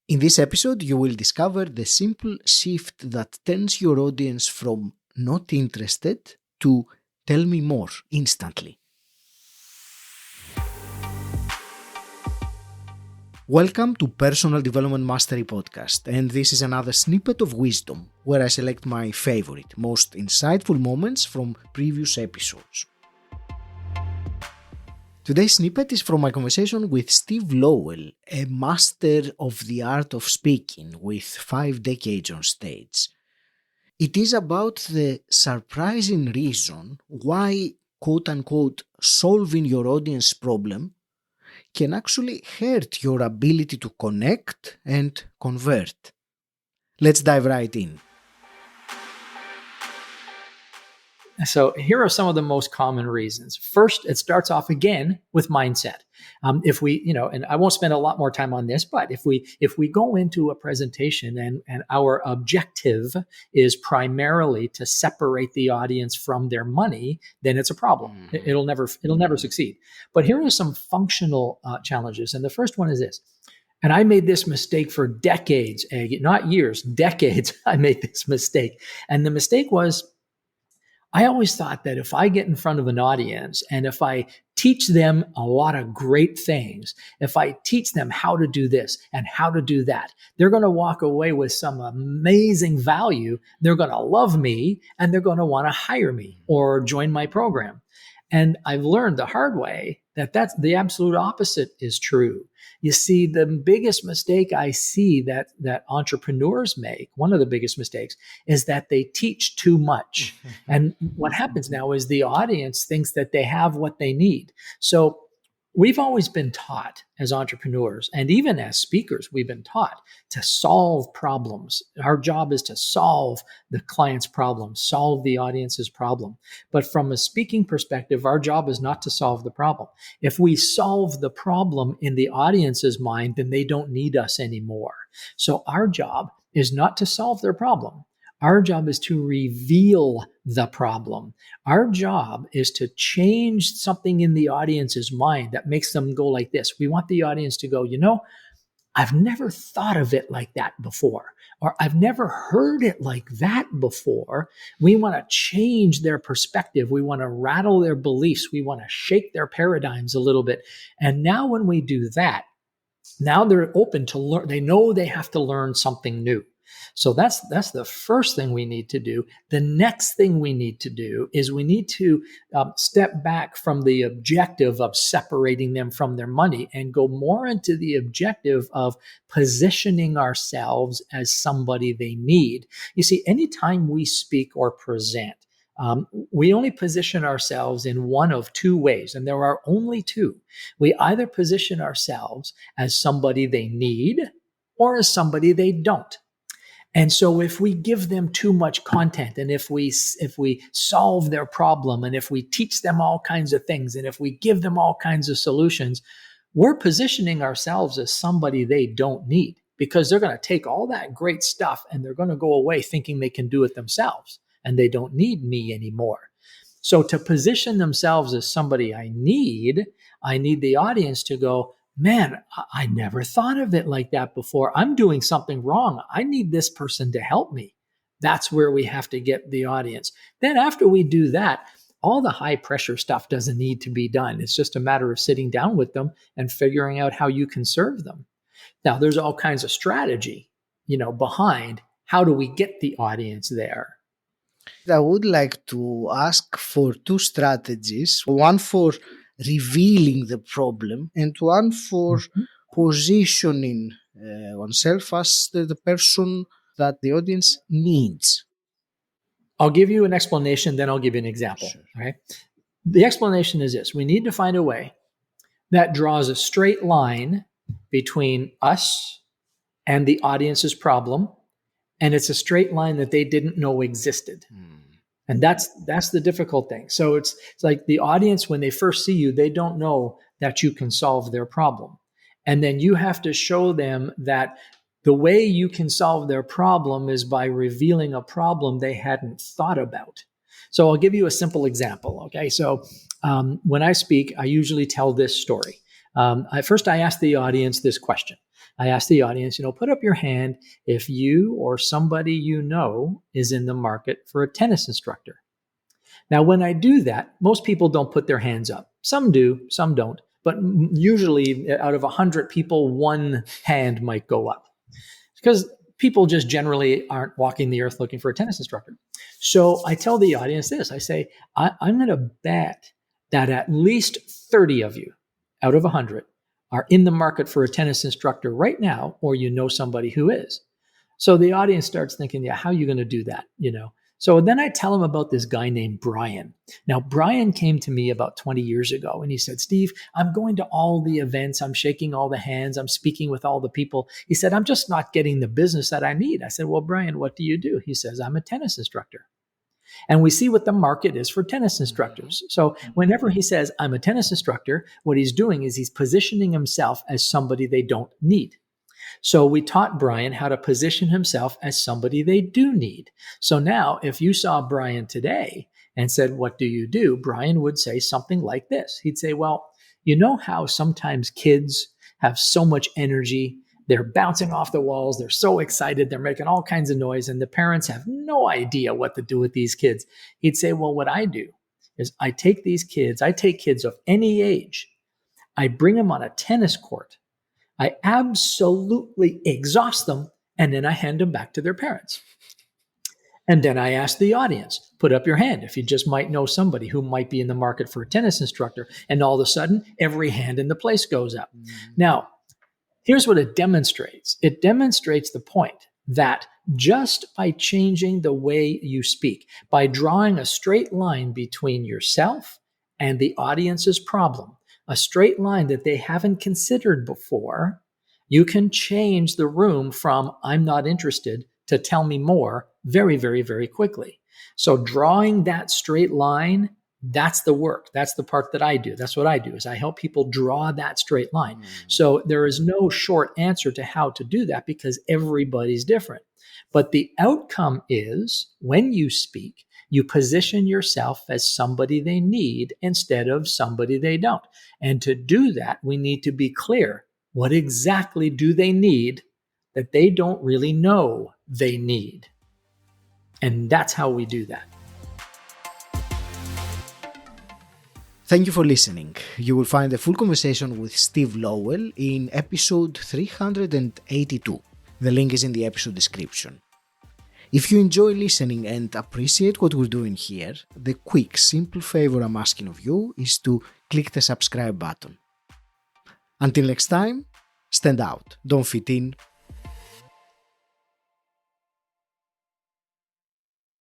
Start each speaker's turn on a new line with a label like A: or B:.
A: In this episode, you will discover the simple shift that turns your audience from not interested to tell me more instantly. Welcome to Personal Development Mastery Podcast, and this is another snippet of wisdom where I select my favorite, most insightful moments from previous episodes. Today's snippet is from my conversation with Steve Lowell, a master of the art of speaking with 5 decades on stage. It is about the surprising reason why, quote-unquote, solving your audience problem can actually hurt your ability to connect and convert. Let's dive right in.
B: So here are some of the most common reasons. First, it starts off again with mindset. If we, and I won't spend a lot more time on this, but if we go into a presentation and our objective is primarily to separate the audience from their money, then it's a problem. It'll never succeed. But here are some functional challenges. And the first one is this. And I made this mistake for decades, not years, decades. I made this mistake. And the mistake was, I always thought that if I get in front of an audience and if I teach them a lot of great things, if I teach them how to do this and how to do that, they're going to walk away with some amazing value. They're going to love me and they're going to want to hire me or join my program. And I've learned the hard way that that's the absolute opposite is true. You see, the biggest mistake I see that entrepreneurs make, one of the biggest mistakes, is that they teach too much. And what happens now is the audience thinks that they have what they need. So we've always been taught as entrepreneurs, and even as speakers, we've been taught to solve problems. Our job is to solve the client's problem, solve the audience's problem. But from a speaking perspective, our job is not to solve the problem. If we solve the problem in the audience's mind, then they don't need us anymore. So our job is not to solve their problem. Our job is to reveal the problem. Our job is to change something in the audience's mind that makes them go like this. We want the audience to go, I've never thought of it like that before, or I've never heard it like that before. We want to change their perspective. We want to rattle their beliefs. We want to shake their paradigms a little bit. And now when we do that, now they're open to learn. They know they have to learn something new. So that's the first thing we need to do. The next thing we need to do is we need to step back from the objective of separating them from their money and go more into the objective of positioning ourselves as somebody they need. You see, anytime we speak or present, we only position ourselves in one of two ways, and there are only two. We either position ourselves as somebody they need or as somebody they don't. And so if we give them too much content, and if we solve their problem, and if we teach them all kinds of things, and if we give them all kinds of solutions, we're positioning ourselves as somebody they don't need, because they're going to take all that great stuff and they're going to go away thinking they can do it themselves and they don't need me anymore. So to position themselves as somebody I need the audience to go, man, I never thought of it like that before. I'm doing something wrong. I need this person to help me. That's where we have to get the audience. Then after we do that, all the high pressure stuff doesn't need to be done. It's just a matter of sitting down with them and figuring out how you can serve them. Now, there's all kinds of strategy, behind how do we get the audience there.
A: I would like to ask for 2 strategies, one for revealing the problem and one for positioning oneself as the person that the audience needs.
B: I'll give you an explanation, then I'll give you an example. Sure. Okay. The explanation is this. We need to find a way that draws a straight line between us and the audience's problem, and it's a straight line that they didn't know existed. And that's the difficult thing. So it's like the audience, when they first see you, they don't know that you can solve their problem. And then you have to show them that the way you can solve their problem is by revealing a problem they hadn't thought about. So I'll give you a simple example. Okay. So when I speak, I usually tell this story. First, I ask the audience this question. I ask the audience, put up your hand if you or somebody you know is in the market for a tennis instructor. Now, when I do that, most people don't put their hands up. Some do, some don't. But usually out of 100 people, one hand might go up because people just generally aren't walking the earth looking for a tennis instructor. So I tell the audience this. I say, I'm going to bet that at least 30 of you out of 100 are in the market for a tennis instructor right now, or you know somebody who is. So the audience starts thinking, yeah, how are you going to do that? So then I tell them about this guy named Brian. Now, Brian came to me about 20 years ago and he said, Steve, I'm going to all the events. I'm shaking all the hands. I'm speaking with all the people. He said, I'm just not getting the business that I need. I said, well, Brian, what do you do? He says, I'm a tennis instructor. And we see what the market is for tennis instructors. So whenever he says, I'm a tennis instructor, what he's doing is he's positioning himself as somebody they don't need. So we taught Brian how to position himself as somebody they do need. So now if you saw Brian today and said, what do you do? Brian would say something like this. He'd say, well, you know how sometimes kids have so much energy, they're bouncing off the walls, they're so excited, they're making all kinds of noise, and the parents have no idea what to do with these kids. He'd say, well, what I do is I take kids of any age, I bring them on a tennis court, I absolutely exhaust them, and then I hand them back to their parents. And then I ask the audience, put up your hand if you just might know somebody who might be in the market for a tennis instructor. And all of a sudden, every hand in the place goes up. Now, here's what it demonstrates. It demonstrates the point that just by changing the way you speak, by drawing a straight line between yourself and the audience's problem, a straight line that they haven't considered before, you can change the room from I'm not interested to tell me more very, very, very quickly. So drawing that straight line, that's the work. That's the part that I do. That's what I do is I help people draw that straight line. So there is no short answer to how to do that because everybody's different. But the outcome is when you speak, you position yourself as somebody they need instead of somebody they don't. And to do that, we need to be clear. What exactly do they need that they don't really know they need? And that's how we do that.
A: Thank you for listening. You will find a full conversation with Steve Lowell in episode 382. The link is in the episode description. If you enjoy listening and appreciate what we're doing here, the quick, simple favor I'm asking of you is to click the subscribe button. Until next time, stand out, don't fit in,